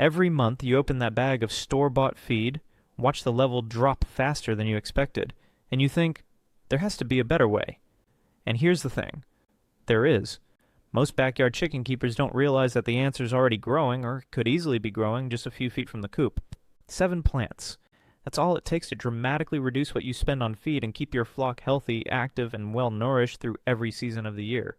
Every month you open that bag of store-bought feed, watch the level drop faster than you expected, and you think, there has to be a better way. And here's the thing. There is. Most backyard chicken keepers don't realize that the answer's already growing, or could easily be growing, just a few feet from the coop. 7 plants. That's all it takes to dramatically reduce what you spend on feed and keep your flock healthy, active, and well-nourished through every season of the year.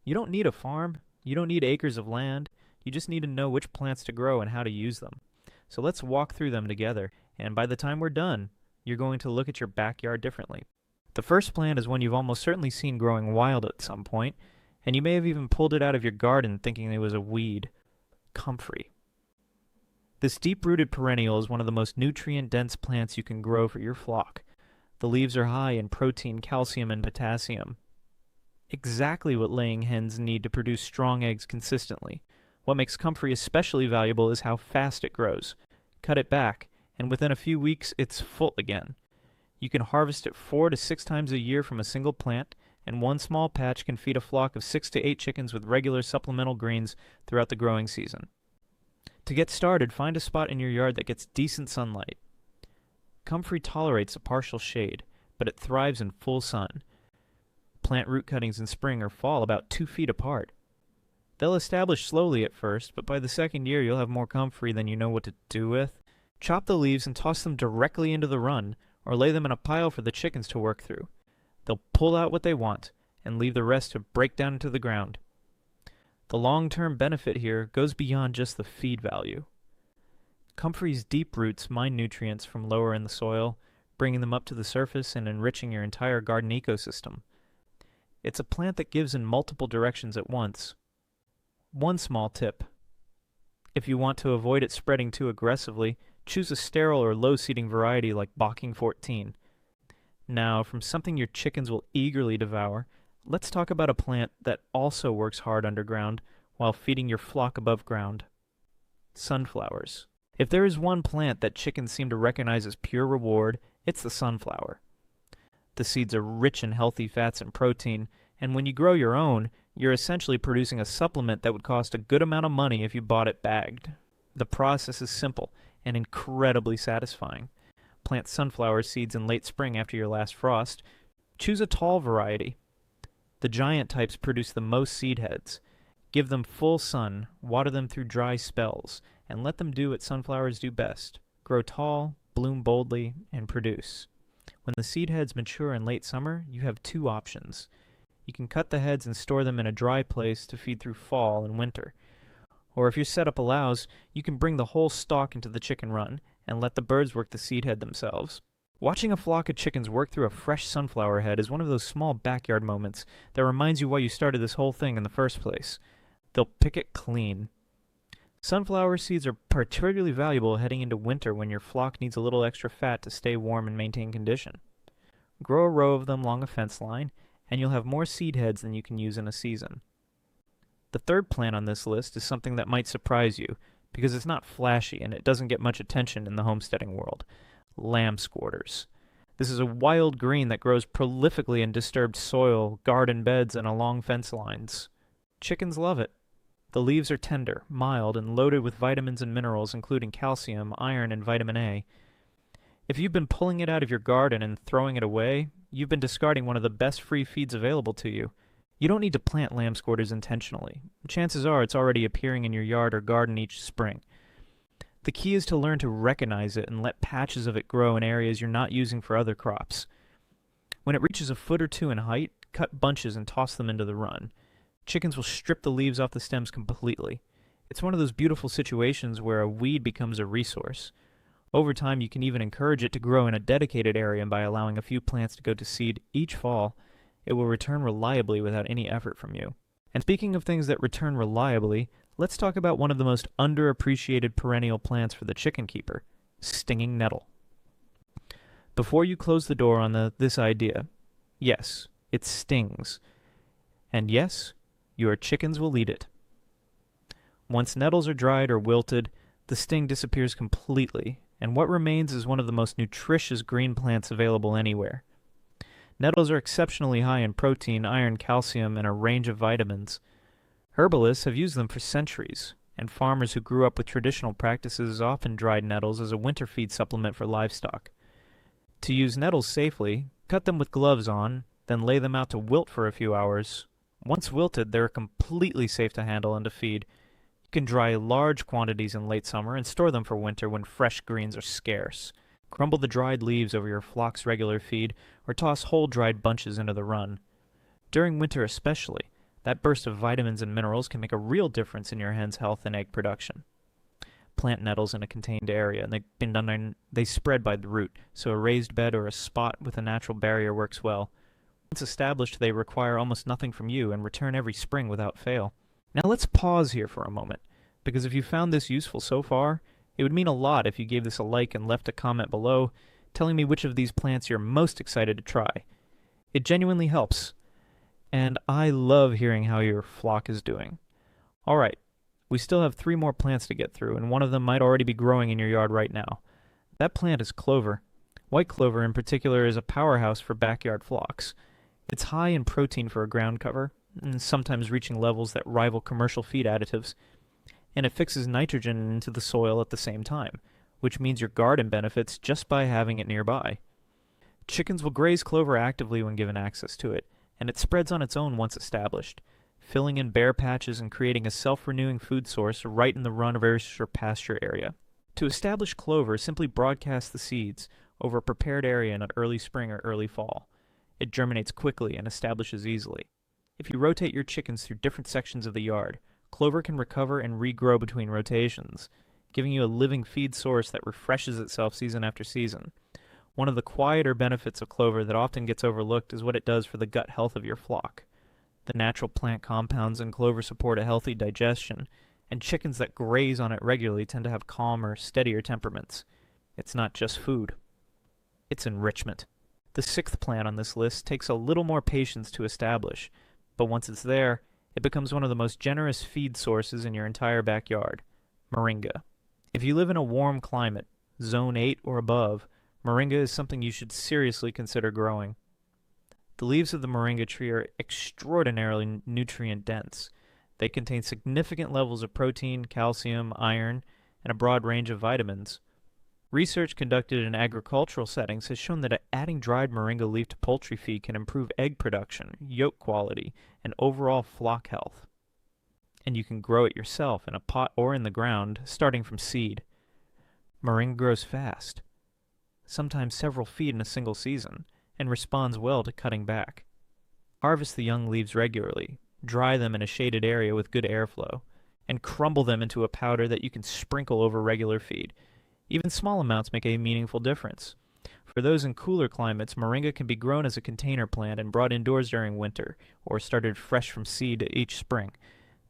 You don't need a farm. You don't need acres of land. You just need to know which plants to grow and how to use them. So let's walk through them together, and by the time we're done, you're going to look at your backyard differently. The first plant is one you've almost certainly seen growing wild at some point, and you may have even pulled it out of your garden thinking it was a weed. Comfrey. This deep-rooted perennial is one of the most nutrient-dense plants you can grow for your flock. The leaves are high in protein, calcium, and potassium. Exactly what laying hens need to produce strong eggs consistently. What makes comfrey especially valuable is how fast it grows. Cut it back, and within a few weeks it's full again. You can harvest it 4 to 6 times a year from a single plant, and one small patch can feed a flock of 6 to 8 chickens with regular supplemental greens throughout the growing season. To get started, find a spot in your yard that gets decent sunlight. Comfrey tolerates a partial shade, but it thrives in full sun. Plant root cuttings in spring or fall about 2 feet apart. They'll establish slowly at first, but by the second year you'll have more comfrey than you know what to do with. Chop the leaves and toss them directly into the run, or lay them in a pile for the chickens to work through. They'll pull out what they want, and leave the rest to break down into the ground. The long-term benefit here goes beyond just the feed value. Comfrey's deep roots mine nutrients from lower in the soil, bringing them up to the surface and enriching your entire garden ecosystem. It's a plant that gives in multiple directions at once. One small tip. If you want to avoid it spreading too aggressively, choose a sterile or low-seeding variety like Bocking 14. Now, from something your chickens will eagerly devour, let's talk about a plant that also works hard underground while feeding your flock above ground. Sunflowers. If there is one plant that chickens seem to recognize as pure reward, it's the sunflower. The seeds are rich in healthy fats and protein, and when you grow your own, you're essentially producing a supplement that would cost a good amount of money if you bought it bagged. The process is simple and incredibly satisfying. Plant sunflower seeds in late spring after your last frost. Choose a tall variety. The giant types produce the most seed heads. Give them full sun, water them through dry spells, and let them do what sunflowers do best: grow tall, bloom boldly, and produce. When the seed heads mature in late summer, you have 2 options. You can cut the heads and store them in a dry place to feed through fall and winter. Or if your setup allows, you can bring the whole stalk into the chicken run and let the birds work the seed head themselves. Watching a flock of chickens work through a fresh sunflower head is one of those small backyard moments that reminds you why you started this whole thing in the first place. They'll pick it clean. Sunflower seeds are particularly valuable heading into winter when your flock needs a little extra fat to stay warm and maintain condition. Grow a row of them along a fence line, and you'll have more seed heads than you can use in a season. The third plant on this list is something that might surprise you, because it's not flashy and it doesn't get much attention in the homesteading world. Lambsquarters. This is a wild green that grows prolifically in disturbed soil, garden beds, and along fence lines. Chickens love it. The leaves are tender, mild, and loaded with vitamins and minerals, including calcium, iron, and vitamin A. If you've been pulling it out of your garden and throwing it away, you've been discarding one of the best free feeds available to you. You don't need to plant lambsquarters intentionally. Chances are it's already appearing in your yard or garden each spring. The key is to learn to recognize it and let patches of it grow in areas you're not using for other crops. When it reaches a foot or 2 in height, cut bunches and toss them into the run. Chickens will strip the leaves off the stems completely. It's one of those beautiful situations where a weed becomes a resource. Over time, you can even encourage it to grow in a dedicated area by allowing a few plants to go to seed each fall. It will return reliably without any effort from you. And speaking of things that return reliably, let's talk about one of the most underappreciated perennial plants for the chicken keeper: stinging nettle. Before you close the door on this idea, yes, it stings. And yes, your chickens will eat it. Once nettles are dried or wilted, the sting disappears completely, and what remains is one of the most nutritious green plants available anywhere. Nettles are exceptionally high in protein, iron, calcium, and a range of vitamins. Herbalists have used them for centuries, and farmers who grew up with traditional practices often dried nettles as a winter feed supplement for livestock. To use nettles safely, cut them with gloves on, then lay them out to wilt for a few hours. Once wilted, they're completely safe to handle and to feed. You can dry large quantities in late summer and store them for winter when fresh greens are scarce. Crumble the dried leaves over your flock's regular feed, or toss whole dried bunches into the run. During winter especially, that burst of vitamins and minerals can make a real difference in your hen's health and egg production. Plant nettles in a contained area, and they spread by the root, so a raised bed or a spot with a natural barrier works well. Once established, they require almost nothing from you and return every spring without fail. Now let's pause here for a moment, because if you found this useful so far, it would mean a lot if you gave this a like and left a comment below telling me which of these plants you're most excited to try. It genuinely helps, and I love hearing how your flock is doing. Alright, we still have 3 more plants to get through, and one of them might already be growing in your yard right now. That plant is clover. White clover in particular is a powerhouse for backyard flocks. It's high in protein for a ground cover, and sometimes reaching levels that rival commercial feed additives, and it fixes nitrogen into the soil at the same time, which means your garden benefits just by having it nearby. Chickens will graze clover actively when given access to it, and it spreads on its own once established, filling in bare patches and creating a self-renewing food source right in the run-of-ish or pasture area. To establish clover, simply broadcast the seeds over a prepared area in early spring or early fall. It germinates quickly and establishes easily. If you rotate your chickens through different sections of the yard, clover can recover and regrow between rotations, giving you a living feed source that refreshes itself season after season. One of the quieter benefits of clover that often gets overlooked is what it does for the gut health of your flock. The natural plant compounds in clover support a healthy digestion, and chickens that graze on it regularly tend to have calmer, steadier temperaments. It's not just food. It's enrichment. The 6th plant on this list takes a little more patience to establish, but once it's there, it becomes one of the most generous feed sources in your entire backyard. Moringa. If you live in a warm climate, zone 8 or above, moringa is something you should seriously consider growing. The leaves of the moringa tree are extraordinarily nutrient dense. They contain significant levels of protein, calcium, iron, and a broad range of vitamins. Research conducted in agricultural settings has shown that adding dried moringa leaf to poultry feed can improve egg production, yolk quality, and overall flock health. And you can grow it yourself in a pot or in the ground, starting from seed. Moringa grows fast, sometimes several feet in a single season, and responds well to cutting back. Harvest the young leaves regularly, dry them in a shaded area with good airflow, and crumble them into a powder that you can sprinkle over regular feed. Even small amounts make a meaningful difference. For those in cooler climates, moringa can be grown as a container plant and brought indoors during winter, or started fresh from seed each spring.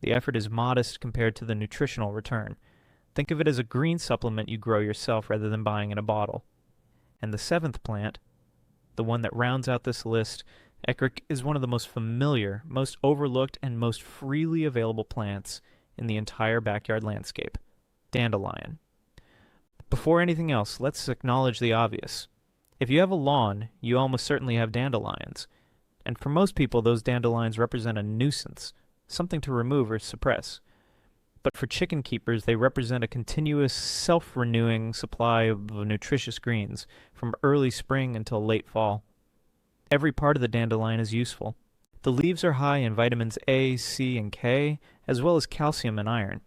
The effort is modest compared to the nutritional return. Think of it as a green supplement you grow yourself rather than buying in a bottle. And the 7th plant, the one that rounds out this list, is one of the most familiar, most overlooked, and most freely available plants in the entire backyard landscape. Dandelion. Before anything else, let's acknowledge the obvious. If you have a lawn, you almost certainly have dandelions. And for most people, those dandelions represent a nuisance, something to remove or suppress. But for chicken keepers, they represent a continuous, self-renewing supply of nutritious greens, from early spring until late fall. Every part of the dandelion is useful. The leaves are high in vitamins A, C, and K, as well as calcium and iron.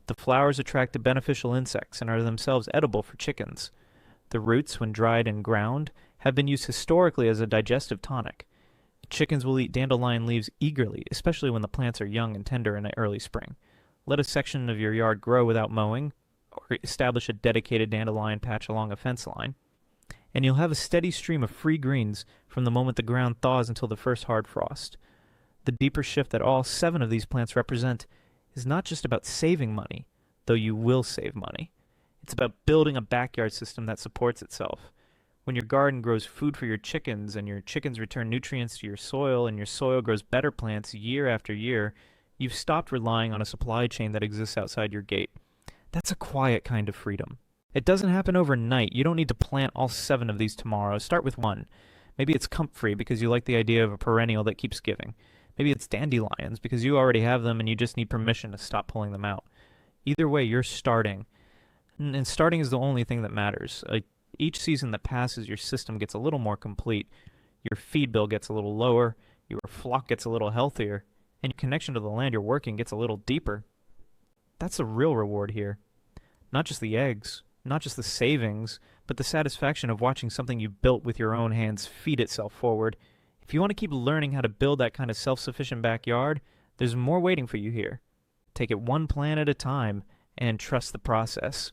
The flowers attract the beneficial insects and are themselves edible for chickens. The roots, when dried and ground, have been used historically as a digestive tonic. Chickens will eat dandelion leaves eagerly, especially when the plants are young and tender in the early spring. Let a section of your yard grow without mowing, or establish a dedicated dandelion patch along a fence line, and you'll have a steady stream of free greens from the moment the ground thaws until the first hard frost. The deeper shift that all 7 of these plants represent is not just about saving money, though you will save money. It's about building a backyard system that supports itself. When your garden grows food for your chickens, and your chickens return nutrients to your soil, and your soil grows better plants year after year, you've stopped relying on a supply chain that exists outside your gate. That's a quiet kind of freedom. It doesn't happen overnight. You don't need to plant all 7 of these tomorrow. Start with 1. Maybe it's comfrey because you like the idea of a perennial that keeps giving. Maybe it's dandelions because you already have them and you just need permission to stop pulling them out. Either way, you're starting. And starting is the only thing that matters. Each season that passes, your system gets a little more complete. Your feed bill gets a little lower. Your flock gets a little healthier. And your connection to the land you're working gets a little deeper. That's the real reward here. Not just the eggs, not just the savings, but the satisfaction of watching something you built with your own hands feed itself forward. If you want to keep learning how to build that kind of self-sufficient backyard, there's more waiting for you here. Take it one plant at a time and trust the process.